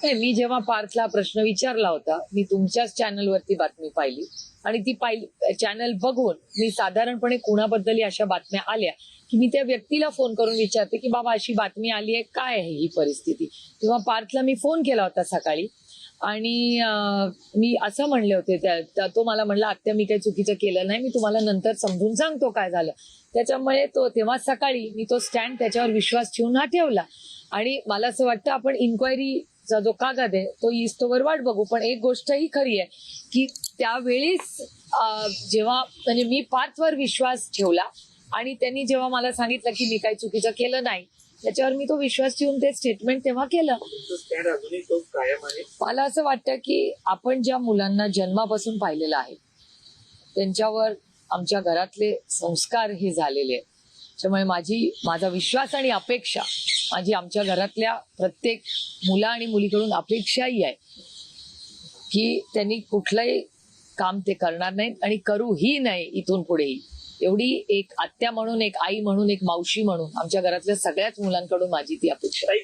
नाही, मी जेव्हा पार्थला प्रश्न विचारला होता, मी तुमच्याच चॅनलवरती बातमी पाहिली आणि ती चॅनल बघून मी साधारणपणे कुणाबद्दल अशा बातम्या आल्या की मी त्या व्यक्तीला फोन करून विचारते की बाबा अशी बातमी आली आहे, काय आहे ही परिस्थिती. तेव्हा पार्थला मी फोन केला होता सकाळी आणि मी असं म्हणले होते, तो मला म्हणला आत्या मी काही चुकीचं केलं नाही, मी तुम्हाला नंतर समजून सांगतो काय झालं. त्याच्यामुळे तेव्हा सकाळी मी तो स्टँड त्याच्यावर विश्वास ठेवून हा ठेवला. आणि मला असं वाटतं आपण इन्क्वायरीचा जो कागद आहे तो इस्तोवर वाट बघू. पण एक गोष्ट ही खरी आहे की त्यावेळीच जेव्हा म्हणजे मी पार्थवर विश्वास ठेवला आणि त्यांनी जेव्हा मला सांगितलं की मी काही चुकीचं केलं नाही, त्याच्यावर मी तो विश्वास ठेवून ते स्टेटमेंट तेव्हा केलं. मला असं वाटतं की आपण ज्या मुलांना जन्मापासून पाहिलेलं आहे त्यांच्यावर आमच्या घरातले संस्कार हे झालेले आहेत. त्यामुळे माझा विश्वास आणि अपेक्षा माझी आमच्या घरातल्या प्रत्येक मुला आणि मुलीकडून अपेक्षाही आहे की त्यांनी कुठलंही काम ते करणार नाहीत आणि करूही नाही इथून पुढेही. एवढी एक आत्या म्हणून, एक आई म्हणून, एक मावशी म्हणून आमच्या घरातल्या सगळ्याच मुलांकडून माझी ती अपेक्षा आहे.